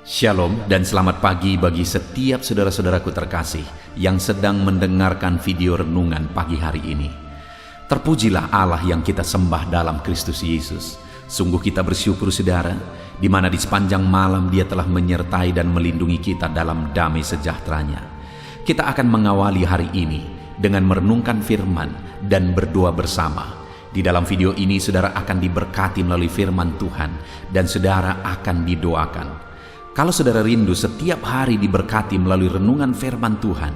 Shalom dan selamat pagi bagi setiap saudara-saudaraku terkasih yang sedang mendengarkan video renungan pagi hari ini. Terpujilah Allah yang kita sembah dalam Kristus Yesus. Sungguh kita bersyukur saudara, di mana di sepanjang malam Dia telah menyertai dan melindungi kita dalam damai sejahteranya. Kita akan mengawali hari ini dengan merenungkan firman dan berdoa bersama. Di dalam video ini saudara akan diberkati melalui firman Tuhan dan saudara akan didoakan. Kalau saudara rindu setiap hari diberkati melalui renungan firman Tuhan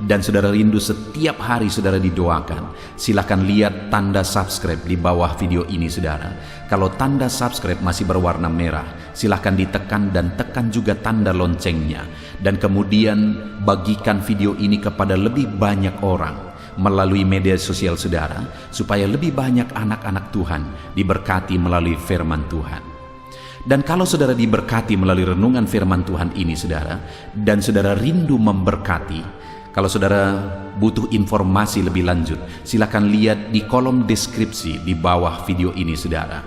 dan saudara rindu setiap hari saudara didoakan, silakan lihat tanda subscribe di bawah video ini saudara. Kalau tanda subscribe masih berwarna merah, silakan ditekan dan tekan juga tanda loncengnya. Dan kemudian bagikan video ini kepada lebih banyak orang melalui media sosial saudara, supaya lebih banyak anak-anak Tuhan diberkati melalui firman Tuhan. Dan kalau saudara diberkati melalui renungan firman Tuhan ini saudara, dan saudara rindu memberkati, kalau saudara butuh informasi lebih lanjut, silakan lihat di kolom deskripsi di bawah video ini saudara.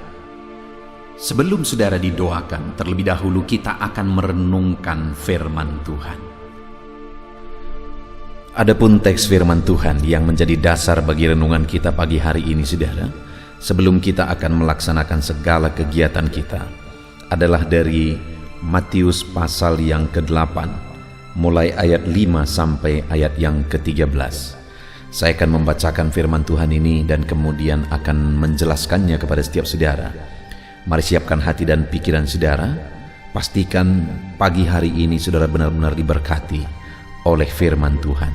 Sebelum saudara didoakan, terlebih dahulu kita akan merenungkan firman Tuhan. Adapun teks firman Tuhan yang menjadi dasar bagi renungan kita pagi hari ini saudara, sebelum kita akan melaksanakan segala kegiatan kita, adalah dari Matius pasal yang ke-8 mulai ayat 5 sampai ayat yang ke-13. Saya akan membacakan firman Tuhan ini dan kemudian akan menjelaskannya kepada setiap saudara. Mari siapkan hati dan pikiran saudara. Pastikan pagi hari ini saudara benar-benar diberkati oleh firman Tuhan.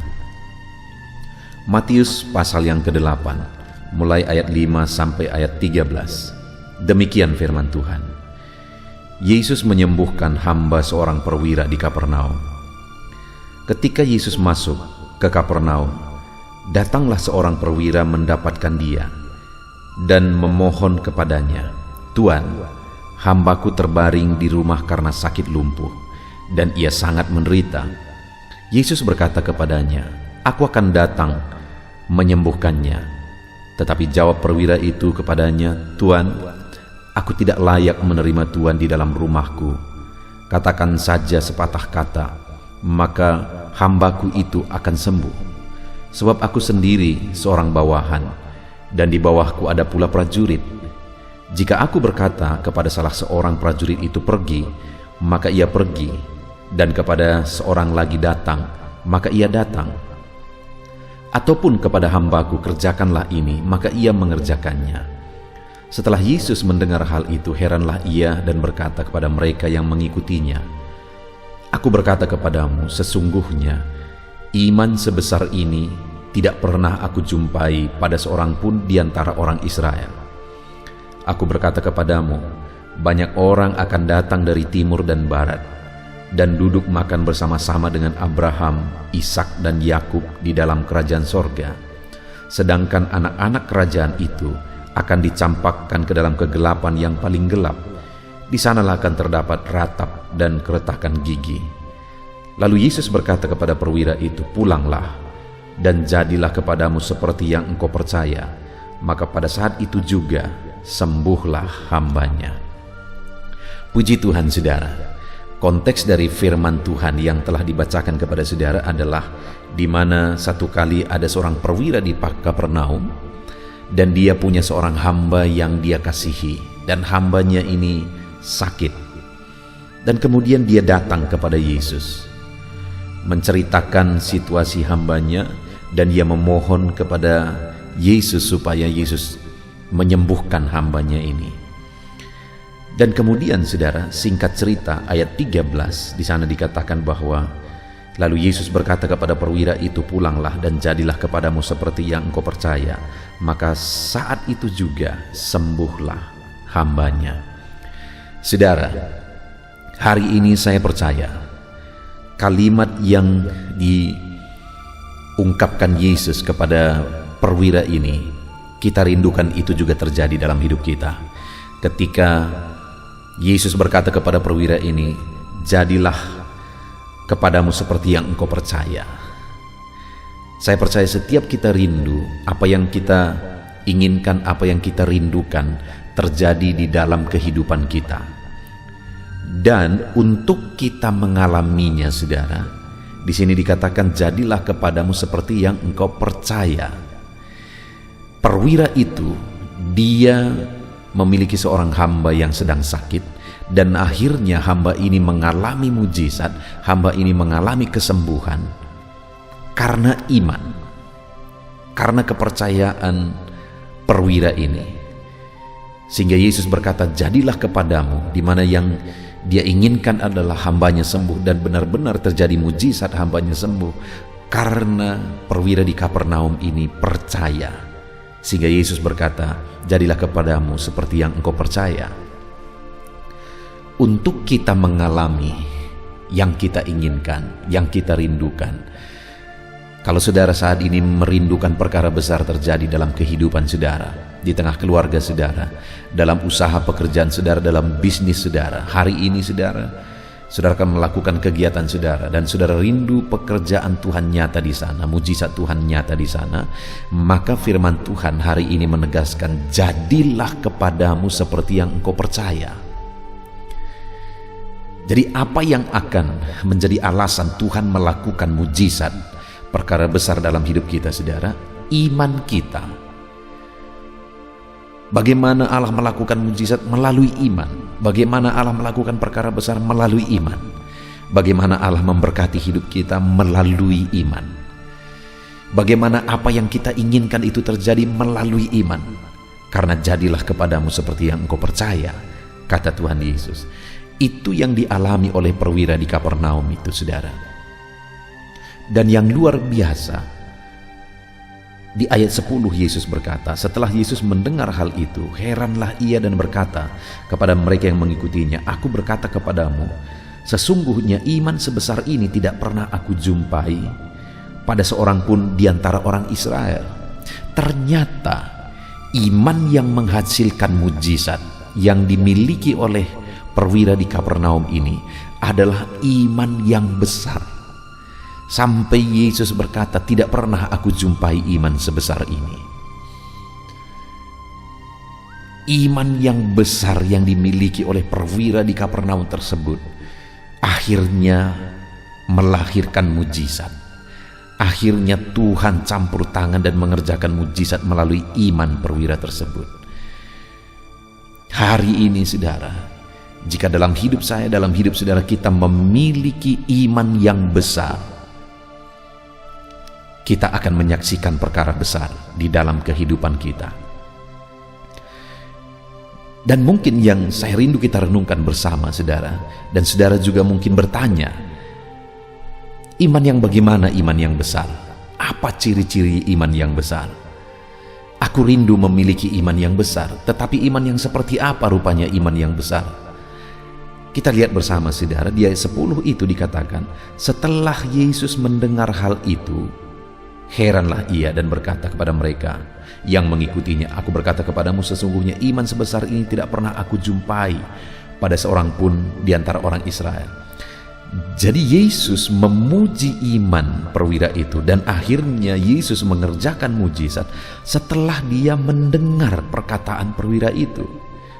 Matius pasal yang ke-8 mulai ayat 5 sampai ayat 13. Demikian firman Tuhan. Yesus menyembuhkan hamba seorang perwira di Kapernaum. Ketika Yesus masuk ke Kapernaum, datanglah seorang perwira mendapatkan dia dan memohon kepadanya, "Tuan, hambaku terbaring di rumah karena sakit lumpuh, dan ia sangat menderita." Yesus berkata kepadanya, "Aku akan datang menyembuhkannya." Tetapi jawab perwira itu kepadanya, "Tuan, aku tidak layak menerima Tuhan di dalam rumahku. Katakan saja sepatah kata, maka hambaku itu akan sembuh. Sebab aku sendiri seorang bawahan, dan di bawahku ada pula prajurit. Jika aku berkata kepada salah seorang prajurit itu pergi, maka ia pergi, dan kepada seorang lagi datang, maka ia datang. Ataupun kepada hambaku kerjakanlah ini, maka ia mengerjakannya." Setelah Yesus mendengar hal itu, heranlah ia dan berkata kepada mereka yang mengikutinya, "Aku berkata kepadamu, sesungguhnya iman sebesar ini tidak pernah aku jumpai pada seorang pun di antara orang Israel. Aku berkata kepadamu, banyak orang akan datang dari timur dan barat, dan duduk makan bersama-sama dengan Abraham, Ishak dan Yakub di dalam kerajaan sorga. Sedangkan anak-anak kerajaan itu akan dicampakkan ke dalam kegelapan yang paling gelap. Di sanalah akan terdapat ratap dan keretakan gigi." Lalu Yesus berkata kepada perwira itu, "Pulanglah, dan jadilah kepadamu seperti yang engkau percaya." Maka pada saat itu juga sembuhlah hambanya. Puji Tuhan saudara. Konteks dari firman Tuhan yang telah dibacakan kepada saudara adalah di mana satu kali ada seorang perwira di Kapernaum, dan dia punya seorang hamba yang dia kasihi, dan hambanya ini sakit. Dan kemudian dia datang kepada Yesus, menceritakan situasi hambanya, dan dia memohon kepada Yesus supaya Yesus menyembuhkan hambanya ini. Dan kemudian saudara, singkat cerita ayat 13 di sana dikatakan bahwa lalu Yesus berkata kepada perwira itu, "Pulanglah dan jadilah kepadamu seperti yang engkau percaya." Maka saat itu juga sembuhlah hambanya. Saudara, hari ini saya percaya kalimat yang diungkapkan Yesus kepada perwira ini, kita rindukan itu juga terjadi dalam hidup kita. Ketika Yesus berkata kepada perwira ini, "Jadilah kepadamu seperti yang engkau percaya." Saya percaya setiap kita rindu, apa yang kita inginkan, apa yang kita rindukan terjadi di dalam kehidupan kita. Dan untuk kita mengalaminya, saudara, di sini dikatakan jadilah kepadamu seperti yang engkau percaya. Perwira itu, dia memiliki seorang hamba yang sedang sakit, dan akhirnya hamba ini mengalami mujizat, hamba ini mengalami kesembuhan karena iman, karena kepercayaan perwira ini. Sehingga Yesus berkata, jadilah kepadamu, di mana yang dia inginkan adalah hambanya sembuh, dan benar-benar terjadi mujizat, hambanya sembuh karena perwira di Kapernaum ini percaya. Sehingga Yesus berkata, jadilah kepadamu seperti yang engkau percaya. Untuk kita mengalami yang kita inginkan, yang kita rindukan. Kalau saudara saat ini merindukan perkara besar terjadi dalam kehidupan saudara, di tengah keluarga saudara, dalam usaha pekerjaan saudara, dalam bisnis saudara, hari ini saudara akan melakukan kegiatan saudara, dan saudara rindu pekerjaan Tuhan nyata di sana, mujizat Tuhan nyata di sana, maka firman Tuhan hari ini menegaskan, jadilah kepadamu seperti yang engkau percaya. Jadi apa yang akan menjadi alasan Tuhan melakukan mujizat, perkara besar dalam hidup kita saudara? Iman kita. Bagaimana Allah melakukan mujizat? Melalui iman. Bagaimana Allah melakukan perkara besar? Melalui iman. Bagaimana Allah memberkati hidup kita? Melalui iman. Bagaimana apa yang kita inginkan itu terjadi? Melalui iman. Karena jadilah kepadamu seperti yang engkau percaya, kata Tuhan Yesus. Itu yang dialami oleh perwira di Kapernaum itu, saudara. Dan yang luar biasa, di ayat 10 Yesus berkata, setelah Yesus mendengar hal itu, heranlah ia dan berkata kepada mereka yang mengikutinya, aku berkata kepadamu, sesungguhnya iman sebesar ini tidak pernah aku jumpai pada seorang pun di antara orang Israel. Ternyata iman yang menghasilkan mujizat yang dimiliki oleh perwira di Kapernaum ini adalah iman yang besar. Sampai Yesus berkata, tidak pernah aku jumpai iman sebesar ini. Iman yang besar yang dimiliki oleh perwira di Kapernaum tersebut akhirnya melahirkan mujizat. Akhirnya Tuhan campur tangan dan mengerjakan mujizat melalui iman perwira tersebut. Hari ini saudara, jika dalam hidup saya, dalam hidup saudara, kita memiliki iman yang besar, kita akan menyaksikan perkara besar di dalam kehidupan kita. Dan mungkin yang saya rindu kita renungkan bersama saudara, dan saudara juga mungkin bertanya, iman yang bagaimana iman yang besar? Apa ciri-ciri iman yang besar? Aku rindu memiliki iman yang besar, tetapi iman yang seperti apa rupanya iman yang besar? Kita lihat bersama saudara, di ayat 10 itu dikatakan, setelah Yesus mendengar hal itu, heranlah ia dan berkata kepada mereka yang mengikutinya, aku berkata kepadamu, sesungguhnya iman sebesar ini tidak pernah aku jumpai pada seorang pun di antara orang Israel. Jadi Yesus memuji iman perwira itu, dan akhirnya Yesus mengerjakan mujizat setelah dia mendengar perkataan perwira itu.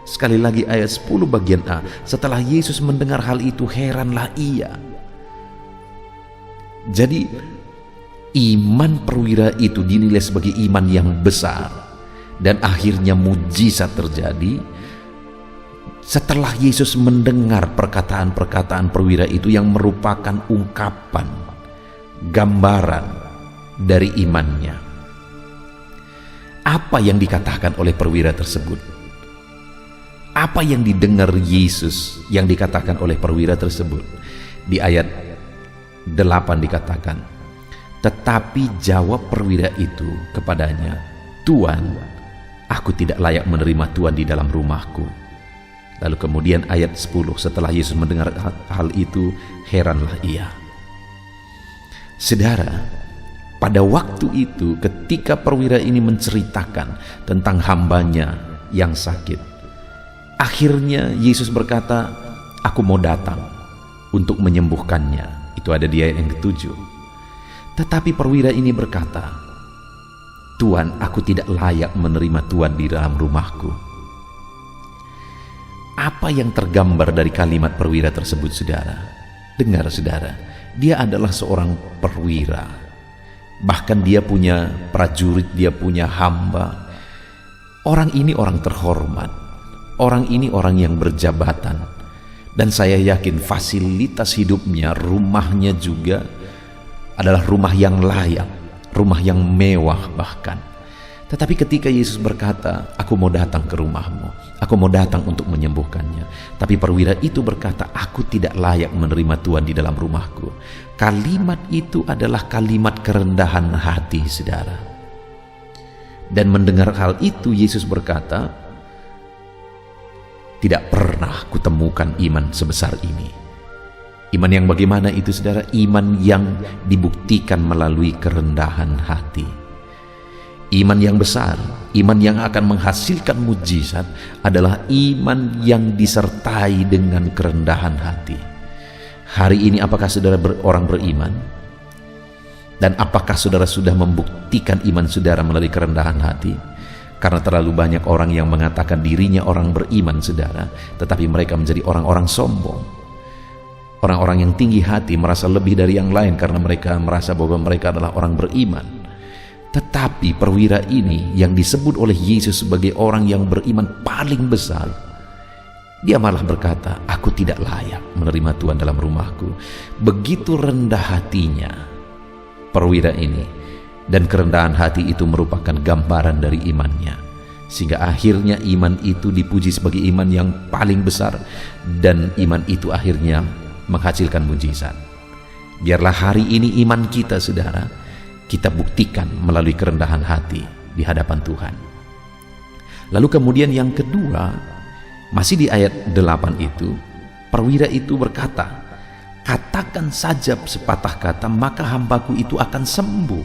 Sekali lagi ayat 10 bagian A, setelah Yesus mendengar hal itu, heranlah ia. Jadi iman perwira itu dinilai sebagai iman yang besar, dan akhirnya mujizat terjadi setelah Yesus mendengar perkataan-perkataan perwira itu yang merupakan ungkapan, gambaran dari imannya. Apa yang dikatakan oleh perwira tersebut? Apa yang didengar Yesus yang dikatakan oleh perwira tersebut? Di ayat 8 dikatakan, tetapi jawab perwira itu kepadanya, Tuan, aku tidak layak menerima Tuan di dalam rumahku. Lalu kemudian ayat 10, setelah Yesus mendengar hal itu, heranlah ia. Saudara, pada waktu itu ketika perwira ini menceritakan tentang hambanya yang sakit, akhirnya Yesus berkata, aku mau datang untuk menyembuhkannya. Itu ada di ayat yang ke-7. Tetapi perwira ini berkata, Tuan, aku tidak layak menerima Tuan di dalam rumahku. Apa yang tergambar dari kalimat perwira tersebut, saudara? Dengar, saudara, dia adalah seorang perwira. Bahkan dia punya prajurit, dia punya hamba. Orang ini orang terhormat. Orang ini orang yang berjabatan. Dan saya yakin fasilitas hidupnya, rumahnya juga adalah rumah yang layak, rumah yang mewah bahkan. Tetapi ketika Yesus berkata, aku mau datang ke rumahmu, aku mau datang untuk menyembuhkannya. Tapi perwira itu berkata, aku tidak layak menerima Tuhan di dalam rumahku. Kalimat itu adalah kalimat kerendahan hati, saudara. Dan mendengar hal itu, Yesus berkata, tidak pernah kutemukan iman sebesar ini. Iman yang bagaimana itu, saudara? Iman yang dibuktikan melalui kerendahan hati. Iman yang besar, iman yang akan menghasilkan mujizat adalah iman yang disertai dengan kerendahan hati. Hari ini apakah saudara orang beriman? Dan apakah saudara sudah membuktikan iman saudara melalui kerendahan hati? Karena terlalu banyak orang yang mengatakan dirinya orang beriman, saudara, tetapi mereka menjadi orang-orang sombong. Orang-orang yang tinggi hati merasa lebih dari yang lain karena mereka merasa bahwa mereka adalah orang beriman. Tetapi perwira ini yang disebut oleh Yesus sebagai orang yang beriman paling besar, dia malah berkata, aku tidak layak menerima Tuhan dalam rumahku. Begitu rendah hatinya perwira ini, dan kerendahan hati itu merupakan gambaran dari imannya, sehingga akhirnya iman itu dipuji sebagai iman yang paling besar, dan iman itu akhirnya menghasilkan mujizat. Biarlah hari ini iman kita, saudara, kita buktikan melalui kerendahan hati di hadapan Tuhan. Lalu kemudian yang kedua, masih di ayat 8 itu, perwira itu berkata, katakan saja sepatah kata, maka hambaku itu akan sembuh.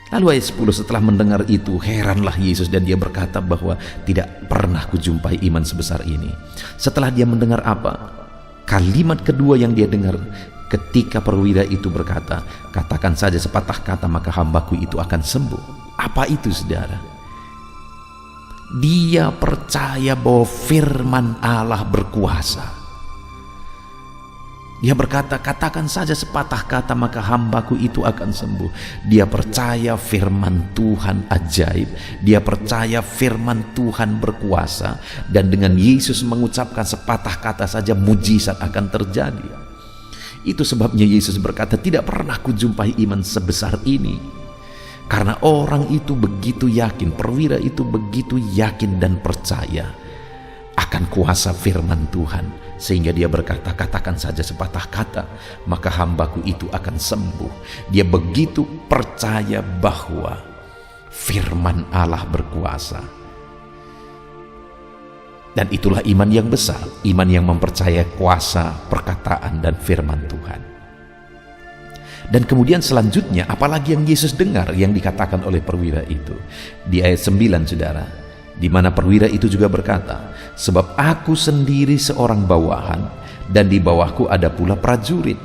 Lalu ayat 10, setelah mendengar itu, heranlah Yesus dan dia berkata bahwa tidak pernah kujumpai iman sebesar ini. Setelah dia mendengar apa? Kalimat kedua yang dia dengar, ketika perwira itu berkata, katakan saja sepatah kata maka hambaku itu akan sembuh. Apa itu, saudara? Dia percaya bahwa firman Allah berkuasa. Dia berkata, katakan saja sepatah kata maka hambaku itu akan sembuh. Dia percaya firman Tuhan ajaib. Dia percaya firman Tuhan berkuasa. Dan dengan Yesus mengucapkan sepatah kata saja, mujizat akan terjadi. Itu sebabnya Yesus berkata, tidak pernah kujumpai iman sebesar ini. Karena orang itu begitu yakin, perwira itu begitu yakin dan percaya akan kuasa firman Tuhan, sehingga dia berkata, katakan saja sepatah kata maka hambaku itu akan sembuh. Dia begitu percaya bahwa firman Allah berkuasa. Dan itulah iman yang besar, iman yang mempercayai kuasa perkataan dan firman Tuhan. Dan kemudian selanjutnya, apalagi yang Yesus dengar yang dikatakan oleh perwira itu di ayat 9, saudara, di mana perwira itu juga berkata, sebab aku sendiri seorang bawahan dan di bawahku ada pula prajurit.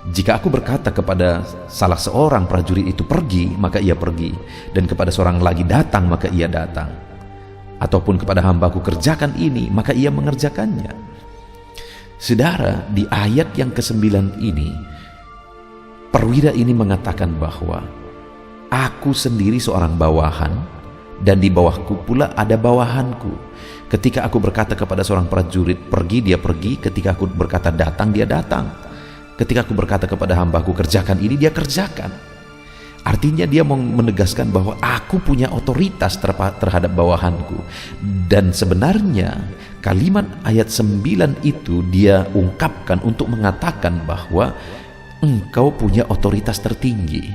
Jika aku berkata kepada salah seorang prajurit itu pergi, maka ia pergi, dan kepada seorang lagi datang, maka ia datang, ataupun kepada hambaku kerjakan ini, maka ia mengerjakannya. Saudara, di ayat yang ke-9 ini, perwira ini mengatakan bahwa aku sendiri seorang bawahan dan di bawahku pula ada bawahanku. Ketika aku berkata kepada seorang prajurit pergi, dia pergi. Ketika aku berkata datang, dia datang. Ketika aku berkata kepada hambaku kerjakan ini, dia kerjakan. Artinya dia mau menegaskan bahwa aku punya otoritas terhadap bawahanku. Dan sebenarnya kalimat ayat 9 itu dia ungkapkan untuk mengatakan bahwa engkau punya otoritas tertinggi.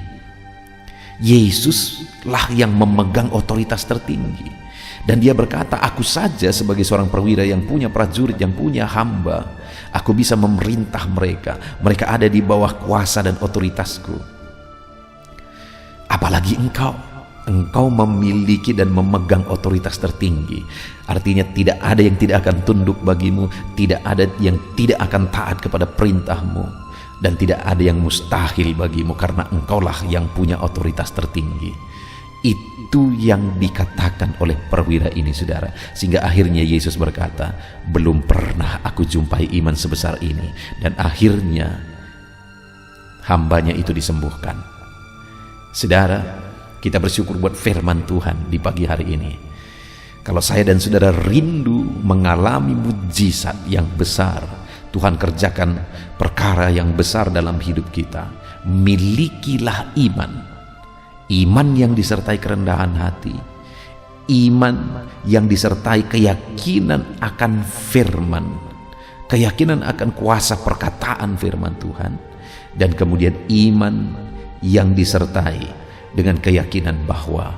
Yesuslah yang memegang otoritas tertinggi. Dan dia berkata, aku saja sebagai seorang perwira yang punya prajurit, yang punya hamba, aku bisa memerintah mereka. Mereka ada di bawah kuasa dan otoritasku. Apalagi engkau memiliki dan memegang otoritas tertinggi. Artinya tidak ada yang tidak akan tunduk bagimu, tidak ada yang tidak akan taat kepada perintahmu, dan tidak ada yang mustahil bagimu, karena engkaulah yang punya otoritas tertinggi. Itu yang dikatakan oleh perwira ini, saudara. Sehingga akhirnya Yesus berkata, belum pernah aku jumpai iman sebesar ini. Dan akhirnya hambanya itu disembuhkan. Saudara, kita bersyukur buat firman Tuhan di pagi hari ini. Kalau saya dan saudara rindu mengalami mujizat yang besar, Tuhan kerjakan perkara yang besar dalam hidup kita, milikilah iman. Iman yang disertai kerendahan hati, iman yang disertai keyakinan akan firman, keyakinan akan kuasa perkataan firman Tuhan, dan kemudian iman yang disertai dengan keyakinan bahwa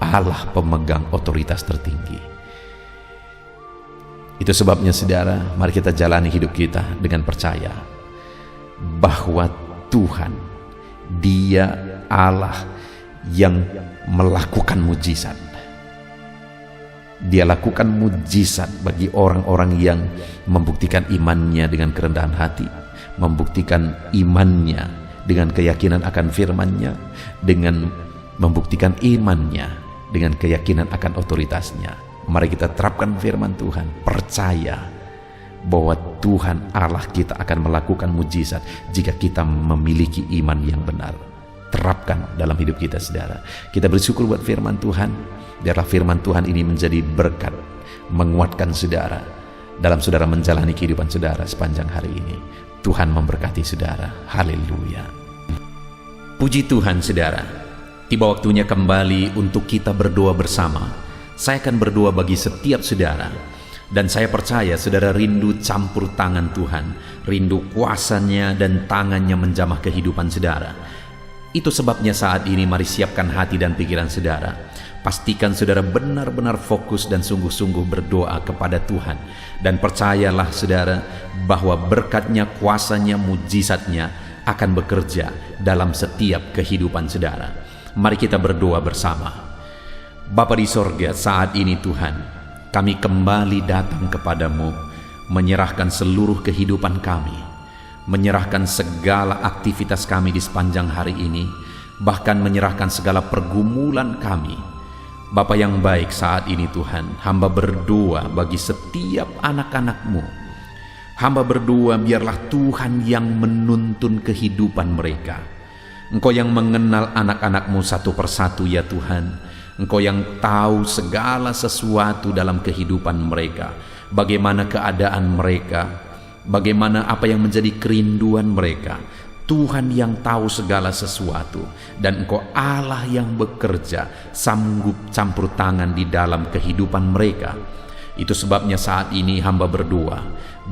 Allah pemegang otoritas tertinggi. Itu sebabnya, saudara, mari kita jalani hidup kita dengan percaya bahwa Tuhan, Dia Allah yang melakukan mujizat. Dia lakukan mujizat bagi orang-orang yang membuktikan imannya dengan kerendahan hati, membuktikan imannya dengan keyakinan akan firman-Nya, dengan membuktikan imannya dengan keyakinan akan otoritasnya. Mari kita terapkan firman Tuhan, percaya bahwa Tuhan Allah kita akan melakukan mujizat jika kita memiliki iman yang benar. Terapkan dalam hidup kita, saudara. Kita bersyukur buat firman Tuhan. Biarlah firman Tuhan ini menjadi berkat, menguatkan saudara dalam saudara menjalani kehidupan saudara sepanjang hari ini. Tuhan memberkati saudara. Haleluya. Puji Tuhan, saudara. Tiba waktunya kembali untuk kita berdoa bersama. Saya akan berdoa bagi setiap saudara. Dan saya percaya saudara rindu campur tangan Tuhan, rindu kuasanya dan tangannya menjamah kehidupan saudara. Itu sebabnya saat ini mari siapkan hati dan pikiran saudara. Pastikan saudara benar-benar fokus dan sungguh-sungguh berdoa kepada Tuhan. Dan percayalah saudara bahwa berkatnya, kuasanya, mujizatnya akan bekerja dalam setiap kehidupan saudara. Mari kita berdoa bersama. Bapa di sorga, saat ini Tuhan, kami kembali datang kepadamu, menyerahkan seluruh kehidupan kami, menyerahkan segala aktivitas kami di sepanjang hari ini, bahkan menyerahkan segala pergumulan kami. Bapa yang baik, saat ini Tuhan, hamba berdoa bagi setiap anak-anak-Mu. Hamba berdoa biarlah Tuhan yang menuntun kehidupan mereka. Engkau yang mengenal anak-anak-Mu satu persatu ya Tuhan. Engkau yang tahu segala sesuatu dalam kehidupan mereka, bagaimana keadaan mereka, bagaimana apa yang menjadi kerinduan mereka. Tuhan yang tahu segala sesuatu, dan Engkau Allah yang bekerja sanggup campur tangan di dalam kehidupan mereka. Itu sebabnya saat ini hamba berdoa,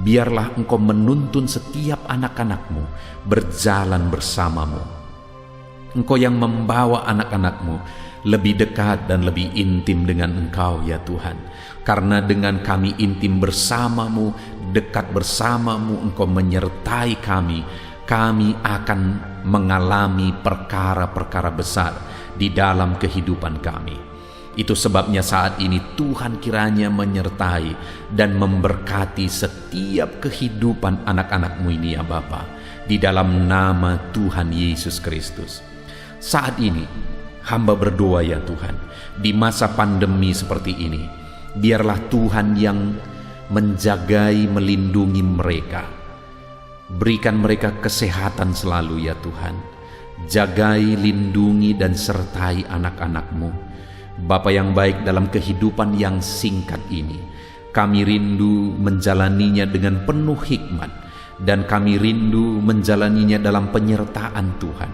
biarlah Engkau menuntun setiap anak-anak-Mu berjalan bersama-Mu. Engkau yang membawa anak-anak-Mu lebih dekat dan lebih intim dengan Engkau ya Tuhan. Karena dengan kami intim bersama-Mu, dekat bersama-Mu, Engkau menyertai kami, kami akan mengalami perkara-perkara besar di dalam kehidupan kami. Itu sebabnya saat ini Tuhan kiranya menyertai dan memberkati setiap kehidupan anak-anak-Mu ini ya Bapa, di dalam nama Tuhan Yesus Kristus. Saat ini hamba berdoa ya Tuhan, di masa pandemi seperti ini, biarlah Tuhan yang menjagai, melindungi mereka. Berikan mereka kesehatan selalu ya Tuhan. Jagai, lindungi dan sertai anak-anak-Mu. Bapa yang baik, dalam kehidupan yang singkat ini, kami rindu menjalaninya dengan penuh hikmat, dan kami rindu menjalaninya dalam penyertaan Tuhan.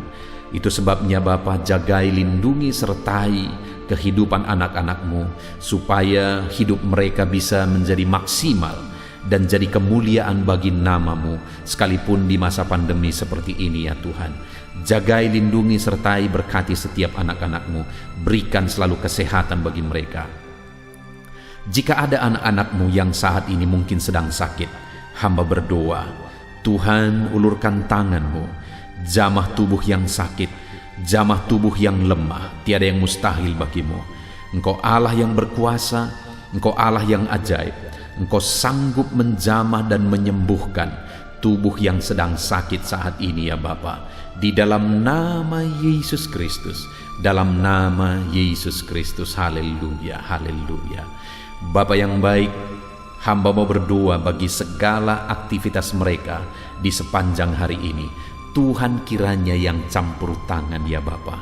Itu sebabnya Bapa, jagai, lindungi, sertai kehidupan anak-anak-Mu, supaya hidup mereka bisa menjadi maksimal dan jadi kemuliaan bagi nama-Mu, sekalipun di masa pandemi seperti ini ya Tuhan. Jagai, lindungi, sertai, berkati setiap anak-anak-Mu. Berikan selalu kesehatan bagi mereka. Jika ada anak-anak-Mu yang saat ini mungkin sedang sakit, hamba berdoa, Tuhan ulurkan tangan-Mu, jamah tubuh yang sakit, jamah tubuh yang lemah, tiada yang mustahil bagimu. Engkau Allah yang berkuasa, Engkau Allah yang ajaib. Engkau sanggup menjamah dan menyembuhkan tubuh yang sedang sakit saat ini ya Bapa. Di dalam nama Yesus Kristus, dalam nama Yesus Kristus, haleluya, haleluya. Bapa yang baik, hamba mau berdoa bagi segala aktivitas mereka di sepanjang hari ini. Tuhan kiranya yang campur tangan ya Bapa.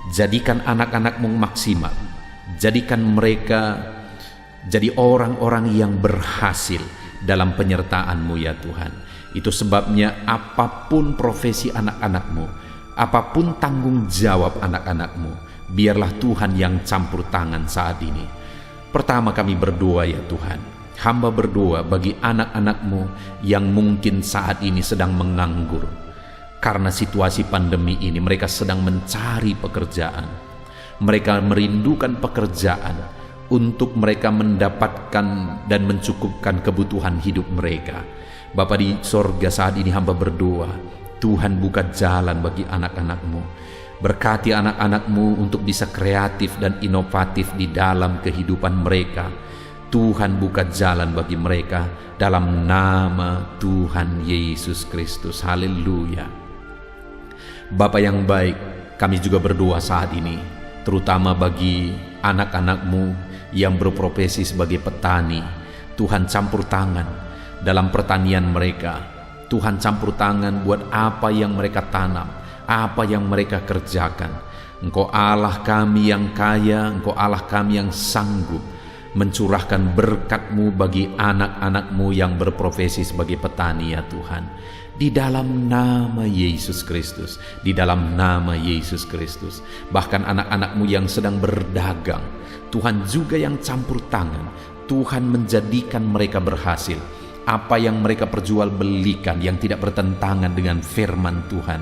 Jadikan anak-anak-Mu maksimal. Jadikan mereka jadi orang-orang yang berhasil dalam penyertaan-Mu ya Tuhan. Itu sebabnya apapun profesi anak-anak-Mu, apapun tanggung jawab anak-anak-Mu, biarlah Tuhan yang campur tangan saat ini. Pertama kami berdoa ya Tuhan, hamba berdoa bagi anak-anak-Mu yang mungkin saat ini sedang menganggur. Karena situasi pandemi ini mereka sedang mencari pekerjaan. Mereka merindukan pekerjaan untuk mereka mendapatkan dan mencukupkan kebutuhan hidup mereka. Bapa di sorga, saat ini hamba berdoa, Tuhan buka jalan bagi anak-anak-Mu. Berkati anak-anak-Mu untuk bisa kreatif dan inovatif di dalam kehidupan mereka. Tuhan buka jalan bagi mereka dalam nama Tuhan Yesus Kristus. Haleluya. Bapa yang baik, kami juga berdoa saat ini, terutama bagi anak-anak-Mu yang berprofesi sebagai petani. Tuhan campur tangan dalam pertanian mereka. Tuhan campur tangan buat apa yang mereka tanam, apa yang mereka kerjakan. Engkau Allah kami yang kaya, Engkau Allah kami yang sanggup mencurahkan berkat-Mu bagi anak-anak-Mu yang berprofesi sebagai petani ya Tuhan. Di dalam nama Yesus Kristus, di dalam nama Yesus Kristus. Bahkan anak-anak-Mu yang sedang berdagang, Tuhan juga yang campur tangan. Tuhan menjadikan mereka berhasil. Apa yang mereka perjualbelikan yang tidak bertentangan dengan firman Tuhan,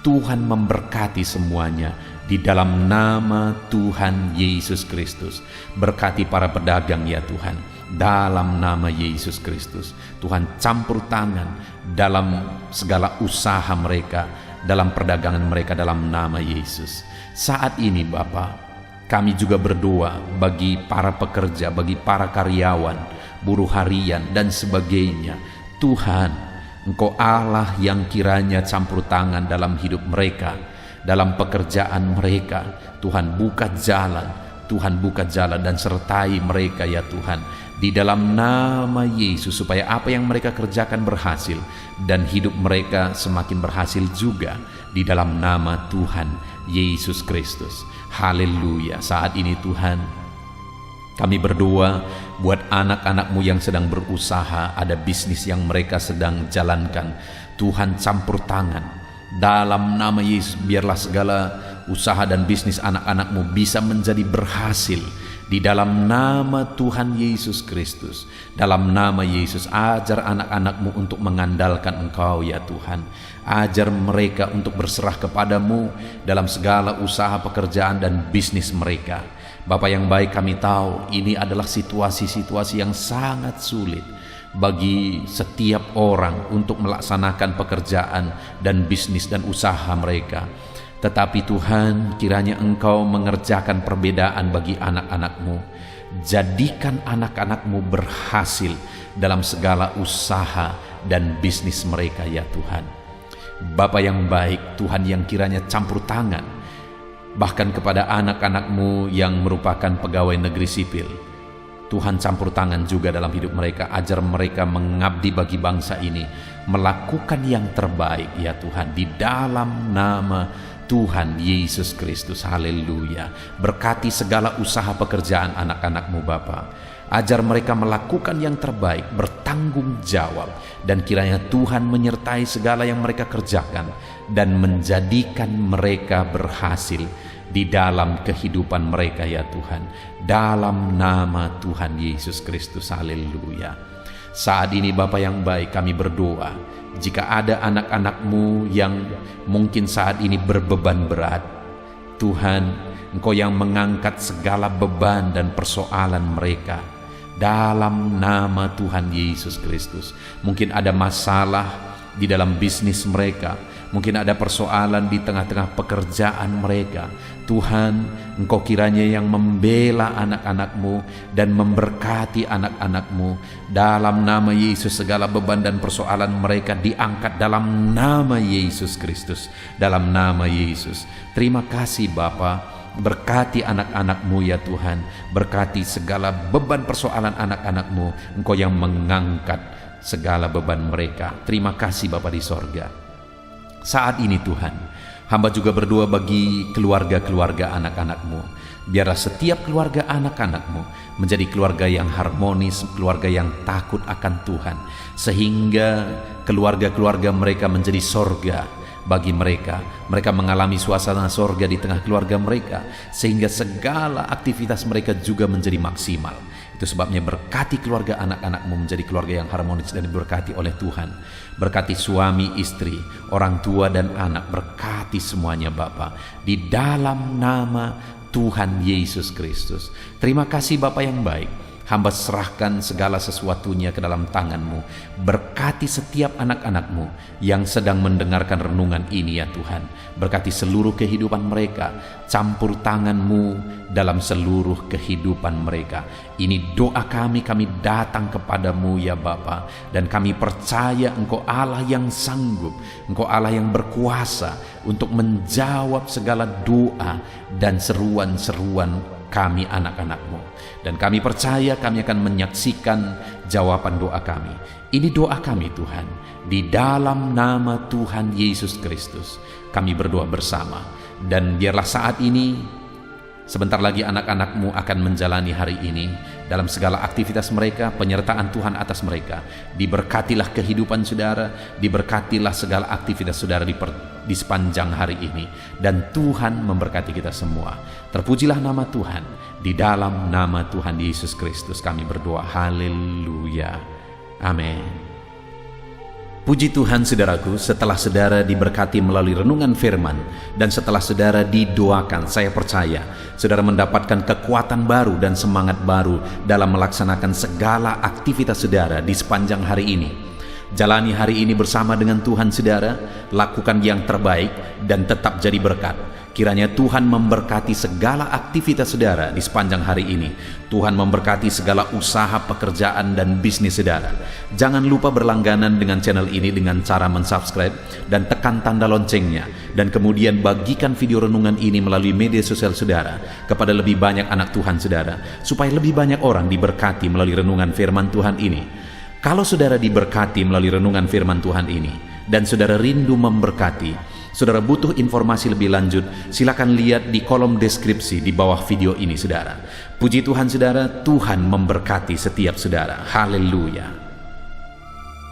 Tuhan memberkati semuanya di dalam nama Tuhan Yesus Kristus. Berkati para pedagang ya Tuhan, dalam nama Yesus Kristus. Tuhan campur tangan dalam segala usaha mereka, dalam perdagangan mereka, dalam nama Yesus. Saat ini Bapa, kami juga berdoa bagi para pekerja, bagi para karyawan, buruh harian dan sebagainya. Tuhan, Engkau Allah yang kiranya campur tangan dalam hidup mereka, dalam pekerjaan mereka. Tuhan buka jalan, Tuhan buka jalan dan sertai mereka ya Tuhan, di dalam nama Yesus, supaya apa yang mereka kerjakan berhasil dan hidup mereka semakin berhasil juga di dalam nama Tuhan Yesus Kristus. Haleluya. Saat ini Tuhan, kami berdoa buat anak-anak-Mu yang sedang berusaha, ada bisnis yang mereka sedang jalankan. Tuhan campur tangan dalam nama Yesus. Biarlah segala usaha dan bisnis anak-anak-Mu bisa menjadi berhasil di dalam nama Tuhan Yesus Kristus. Dalam nama Yesus, ajar anak-anak-Mu untuk mengandalkan Engkau ya Tuhan. Ajar mereka untuk berserah kepadamu dalam segala usaha, pekerjaan dan bisnis mereka. Bapa yang baik, kami tahu ini adalah situasi-situasi yang sangat sulit bagi setiap orang untuk melaksanakan pekerjaan dan bisnis dan usaha mereka. Tetapi Tuhan, kiranya Engkau mengerjakan perbedaan bagi anak-anak-Mu. Jadikan anak-anak-Mu berhasil dalam segala usaha dan bisnis mereka ya Tuhan. Bapa yang baik, Tuhan yang kiranya campur tangan bahkan kepada anak-anak-Mu yang merupakan pegawai negeri sipil. Tuhan campur tangan juga dalam hidup mereka. Ajar mereka mengabdi bagi bangsa ini, melakukan yang terbaik ya Tuhan, di dalam nama Tuhan Yesus Kristus. Haleluya. Berkati segala usaha pekerjaan anak-anak-Mu Bapa. Ajar mereka melakukan yang terbaik, bertanggung jawab, dan kiranya Tuhan menyertai segala yang mereka kerjakan dan menjadikan mereka berhasil di dalam kehidupan mereka ya Tuhan. Dalam nama Tuhan Yesus Kristus. Haleluya. Saat ini Bapa yang baik, kami berdoa, jika ada anak-anak-Mu yang mungkin saat ini berbeban berat, Tuhan, Engkau yang mengangkat segala beban dan persoalan mereka. Dalam nama Tuhan Yesus Kristus. Mungkin ada masalah di dalam bisnis mereka, Mungkin ada persoalan di tengah-tengah pekerjaan mereka. Tuhan, Engkau kiranya yang membela anak-anak-Mu dan memberkati anak-anak-Mu. Dalam nama Yesus, segala beban dan persoalan mereka diangkat dalam nama Yesus Kristus. Dalam nama Yesus. Terima kasih Bapa. Berkati anak-anak-Mu ya Tuhan. Berkati segala beban persoalan anak-anak-Mu. Engkau yang mengangkat segala beban mereka. Terima kasih Bapa di sorga. Saat ini Tuhan, hamba juga berdoa bagi keluarga-keluarga anak-anak-Mu. Biarlah setiap keluarga anak-anak-Mu menjadi keluarga yang harmonis, keluarga yang takut akan Tuhan, sehingga keluarga-keluarga mereka menjadi sorga bagi mereka. Mereka mengalami suasana sorga di tengah keluarga mereka, sehingga segala aktivitas mereka juga menjadi maksimal. Itu sebabnya berkati keluarga anak-anak-Mu menjadi keluarga yang harmonis dan diberkati oleh Tuhan. Berkati suami, istri, orang tua dan anak. Berkati semuanya Bapa, di dalam nama Tuhan Yesus Kristus. Terima kasih Bapa yang baik. Hamba serahkan segala sesuatunya ke dalam tangan-Mu. Berkati setiap anak-anak-Mu yang sedang mendengarkan renungan ini ya Tuhan. Berkati seluruh kehidupan mereka. Campur tangan-Mu dalam seluruh kehidupan mereka. Ini doa kami datang kepada-Mu ya Bapa. Dan kami percaya Engkau Allah yang sanggup. Engkau Allah yang berkuasa untuk menjawab segala doa dan seruan-seruan kami anak-anak-Mu. Dan kami percaya kami akan menyaksikan jawaban doa kami. Ini doa kami Tuhan, di dalam nama Tuhan Yesus Kristus kami berdoa bersama. Dan biarlah saat ini, sebentar lagi anak-anak-Mu akan menjalani hari ini dalam segala aktivitas mereka, penyertaan Tuhan atas mereka. Diberkatilah kehidupan saudara, diberkatilah segala aktivitas saudara di sepanjang hari ini, dan Tuhan memberkati kita semua. Terpujilah nama Tuhan. Di dalam nama Tuhan Yesus Kristus kami berdoa. Haleluya. Amin. Puji Tuhan saudaraku, setelah saudara diberkati melalui renungan firman dan setelah saudara didoakan, saya percaya saudara mendapatkan kekuatan baru dan semangat baru dalam melaksanakan segala aktivitas saudara di sepanjang hari ini. Jalani hari ini bersama dengan Tuhan saudara, lakukan yang terbaik dan tetap jadi berkat. Kiranya Tuhan memberkati segala aktivitas saudara di sepanjang hari ini. Tuhan memberkati segala usaha, pekerjaan, dan bisnis saudara. Jangan lupa berlangganan dengan channel ini dengan cara mensubscribe dan tekan tanda loncengnya. Dan kemudian bagikan video renungan ini melalui media sosial saudara kepada lebih banyak anak Tuhan saudara, supaya lebih banyak orang diberkati melalui renungan firman Tuhan ini. Kalau saudara diberkati melalui renungan firman Tuhan ini dan saudara rindu memberkati, saudara butuh informasi lebih lanjut, silakan lihat di kolom deskripsi di bawah video ini saudara. Puji Tuhan saudara, Tuhan memberkati setiap saudara. Haleluya.